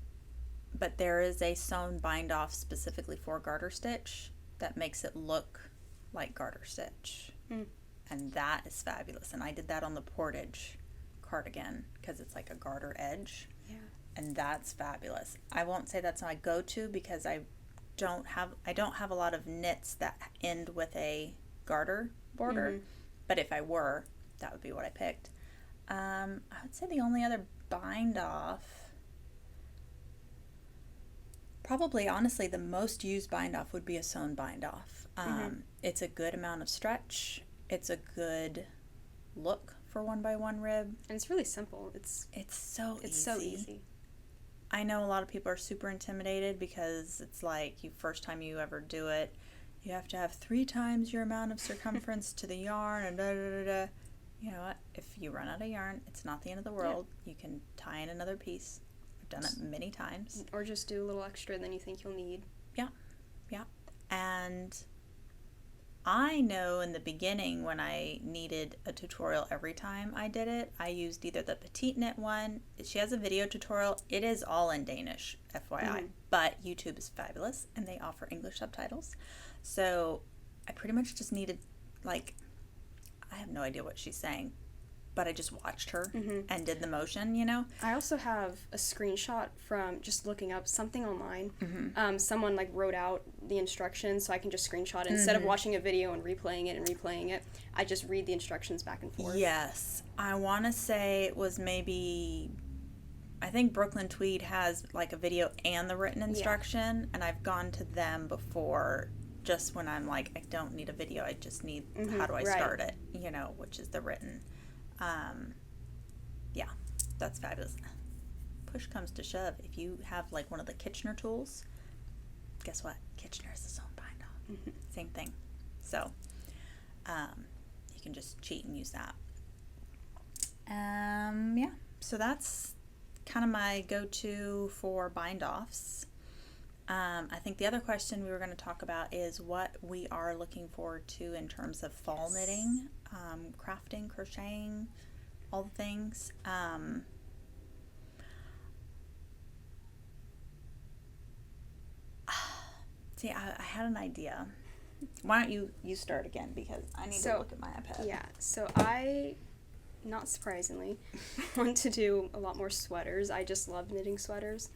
but there is a sewn bind off specifically for garter stitch that makes it look like garter stitch. And that is fabulous. And I did that on the Portage cardigan because it's like a garter edge. Yeah. And that's fabulous. I won't say that's my go-to because I don't have a lot of knits that end with a garter border. But if I were, that would be what I picked. I would say the only other bind off, probably honestly the most used bind off would be a sewn bind off. It's a good amount of stretch. It's a good look for 1x1 rib. And it's really simple. It's so easy. I know a lot of people are super intimidated because it's like first time you ever do it, you have to have 3 times your amount of circumference to the yarn and da-da-da-da. You know what? If you run out of yarn, it's not the end of the world. Yeah. You can tie in another piece. I've done it many times. Or just do a little extra than you think you'll need. Yeah. And I know in the beginning when I needed a tutorial every time I did it, I used either the Petite Knit one. She has a video tutorial. It is all in Danish, FYI. But YouTube is fabulous and they offer English subtitles. So I pretty much just needed, like, I have no idea what she's saying, but I just watched her and did the motion, you know? I also have a screenshot from just looking up something online. Someone, like, wrote out the instructions so I can just screenshot it. Instead of watching a video and replaying it, I just read the instructions back and forth. Yes. I want to say it was maybe, I think Brooklyn Tweed has, like, a video and the written instruction, and I've gone to them before just when I'm like, I don't need a video, I just need, how do I start it, you know, which is the written. Yeah, that's fabulous. Push comes to shove, if you have like one of the Kitchener tools, guess what? Kitchener is a sewn bind off. Same thing. So, you can just cheat and use that. Yeah, so that's kind of my go-to for bind offs. I think the other question we were going to talk about is what we are looking forward to in terms of fall knitting, crafting, crocheting, all the things. See, I had an idea. Why don't you start again because I need to look at my iPad. Yeah, so I, not surprisingly, want to do a lot more sweaters. I just love knitting sweaters.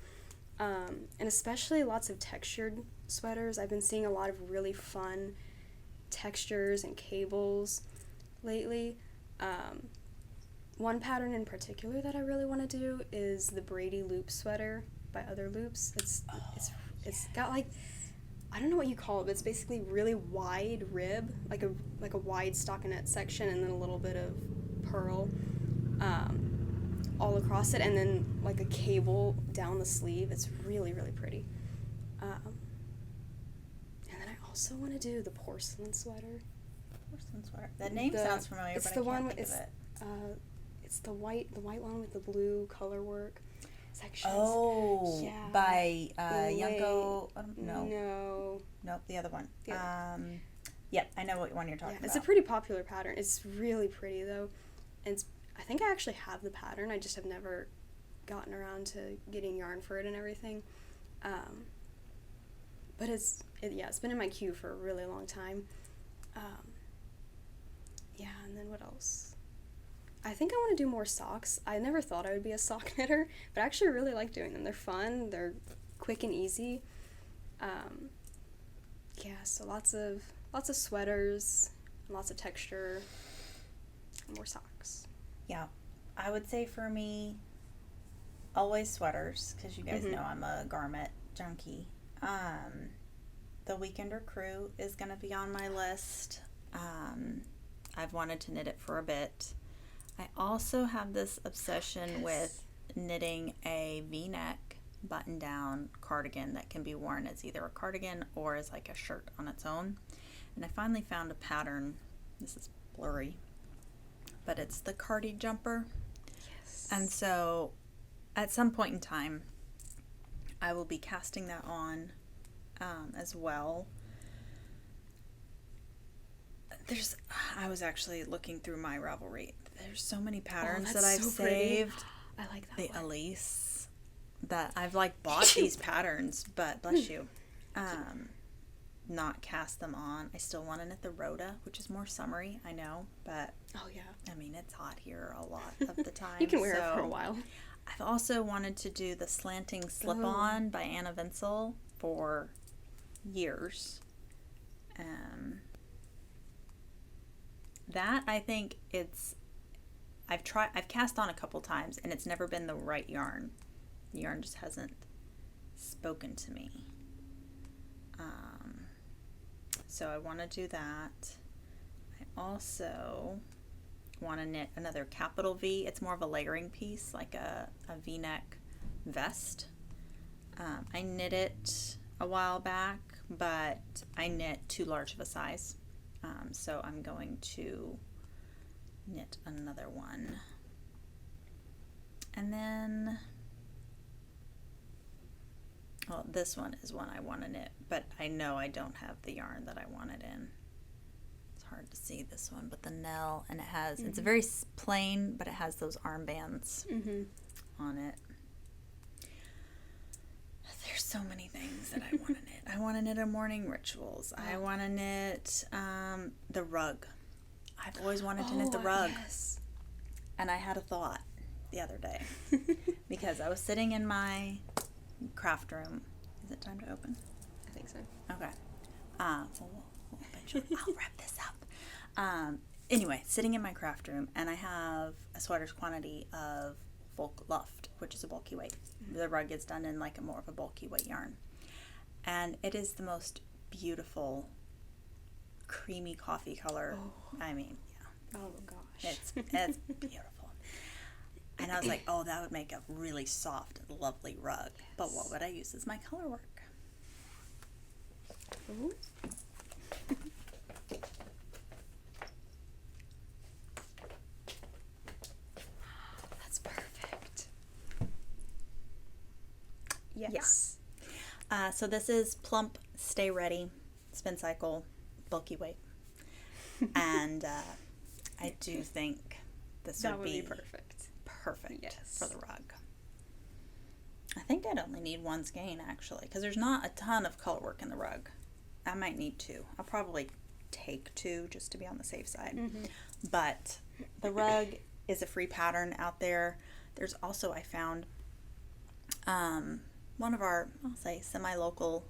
And especially lots of textured sweaters. I've been seeing a lot of really fun textures and cables lately. One pattern in particular that I really want to do is the Brady Loop sweater by Other Loops. It's got like, I don't know what you call it, but it's basically really wide rib, like a wide stockinette section, and then a little bit of purl all across it, and then like a cable down the sleeve. It's really, really pretty. And then I also want to do the porcelain sweater. Porcelain sweater. That name sounds familiar, but I can't think of it. It's the white one with the blue color work sections. Oh, yeah. By Yunko. No. Nope, the other one. Yeah. Yep, I know what one you're talking about. It's a pretty popular pattern. It's really pretty though. And I think I actually have the pattern. I just have never gotten around to getting yarn for it and everything. But it's been in my queue for a really long time. And then what else? I think I want to do more socks. I never thought I would be a sock knitter, but I actually really like doing them. They're fun, they're quick and easy. So lots of sweaters, lots of texture, and more socks. Yeah, I would say for me, always sweaters, because you guys know I'm a garment junkie. The Weekender Crew is going to be on my list. I've wanted to knit it for a bit. I also have this obsession with knitting a V-neck button-down cardigan that can be worn as either a cardigan or as like a shirt on its own. And I finally found a pattern. This is blurry, but it's the Cardi Jumper. Yes. And so at some point in time, I will be casting that on as well. I was actually looking through my Ravelry. There's so many patterns that's that I've so pretty. saved. I like that The one. Elise, that I've like bought these patterns, but bless you, not cast them on. I still want to knit the Rhoda, which is more summery, I know, but Oh, yeah. I mean, it's hot here a lot of the time. You can wear it for a while. I've also wanted to do the Slanting Slip-On by Anna Vinsel for years. That, I think I've cast on a couple times, and it's never been the right yarn. The yarn just hasn't spoken to me. So I want to do that. I also want to knit another capital V. It's more of a layering piece, like a V-neck vest. I knit it a while back, but I knit too large of a size. So I'm going to knit another one. And then, well, this one is one I want to knit, but I know I don't have the yarn that I want it in. It's hard to see this one, but the Nell, and it has, it's very plain, but it has those armbands on it. There's so many things that I want to knit. I want to knit a morning rituals. I want to knit the rug. I've always wanted to knit the rug. Yes. And I had a thought the other day because I was sitting in my craft room. Is it time to open? I think so. Okay. We'll eventually, I'll wrap this up. Anyway, sitting in my craft room, and I have a sweater's quantity of Folk Luft, which is a bulky weight. The rug is done in like a more of a bulky weight yarn. And it is the most beautiful creamy coffee color. Oh. I mean, yeah. Oh, gosh. It's beautiful. And I was like, oh, that would make a really soft, lovely rug. Yes. But what would I use as my color work? Ooh. That's perfect. Yes. Yeah. So this is Plump Stay Ready Spincycle bulky weight. And I do think this would be perfect for the rug. I think I'd only need one skein, actually, because there's not a ton of color work in the rug. I might need two. I'll probably take two just to be on the safe side. But the rug is a free pattern out there. There's also, I found, one of our, I'll say, semi-local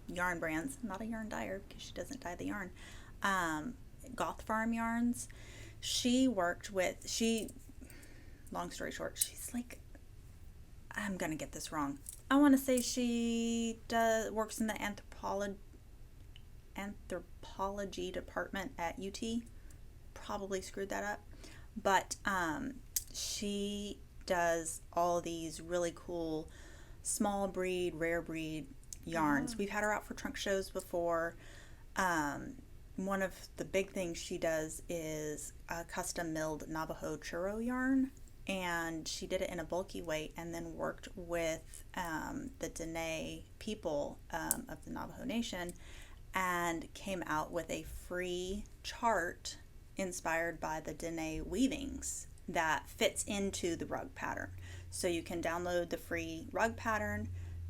yarn brands, not a yarn dyer because she doesn't dye the yarn, Goth Farm Yarns. She worked with, long story short, she's like, I'm going to get this wrong. I want to say she works in the anthropology department at UT. Probably screwed that up. But she does all these really cool small breed, rare breed yarns. We've had her out for trunk shows before. One of the big things she does is a custom milled Navajo churro yarn, and she did it in a bulky weight and then worked with the Dene people of the Navajo Nation and came out with a free chart inspired by the Dene weavings that fits into the rug pattern. So you can download the free rug pattern,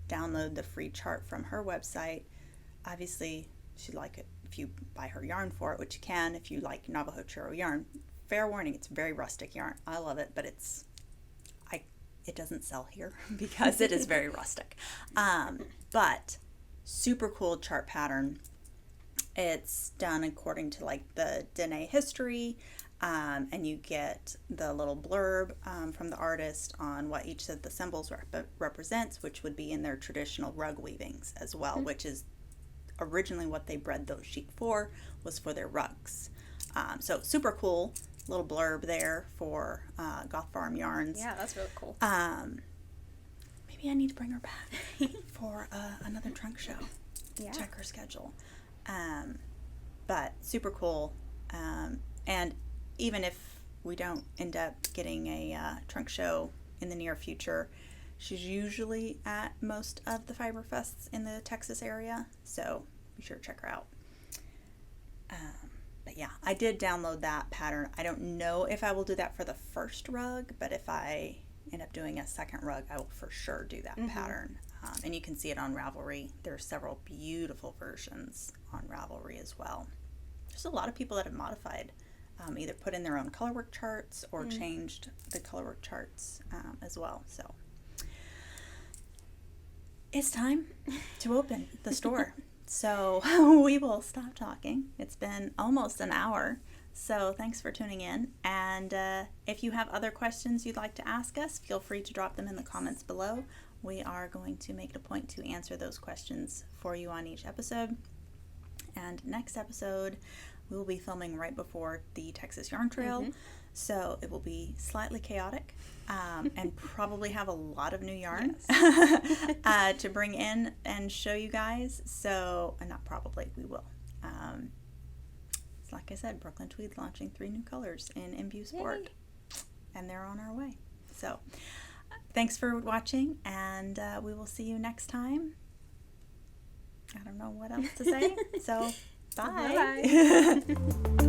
download the free chart from her website. Obviously, she'd like it if you buy her yarn for it, which you can if you like Navajo churro yarn. Fair warning, it's very rustic yarn. I love it, but it doesn't sell here because it is very rustic. But super cool chart pattern. It's done according to like the Dene history, and you get the little blurb from the artist on what each of the symbols represents, which would be in their traditional rug weavings as well, which is originally what they bred those sheep for, was for their rugs. So super cool little blurb there for Goth Farm Yarns. Yeah, that's really cool. Maybe I need to bring her back for another trunk show. Yeah. Check her schedule. But super cool. And even if we don't end up getting a trunk show in the near future, she's usually at most of the Fibre Fests in the Texas area, so be sure to check her out. But But yeah, I did download that pattern. I don't know if I will do that for the first rug, but if I end up doing a second rug, I will for sure do that pattern. And you can see it on Ravelry. There are several beautiful versions on Ravelry as well. There's a lot of people that have modified, either put in their own colorwork charts or changed the colorwork charts as well. So it's time to open the store. So we will stop talking. It's been almost an hour. So thanks for tuning in. And if you have other questions you'd like to ask us, feel free to drop them in the comments below. We are going to make it a point to answer those questions for you on each episode. And next episode, we will be filming right before the Texas Yarn Trail. So it will be slightly chaotic and probably have a lot of new yarn to bring in and show you guys. So, not probably, we will. Like I said, Brooklyn Tweed's launching 3 new colors in Imbue Sport. Yay. And they're on our way. So, thanks for watching, and we will see you next time. I don't know what else to say. So, bye. Bye.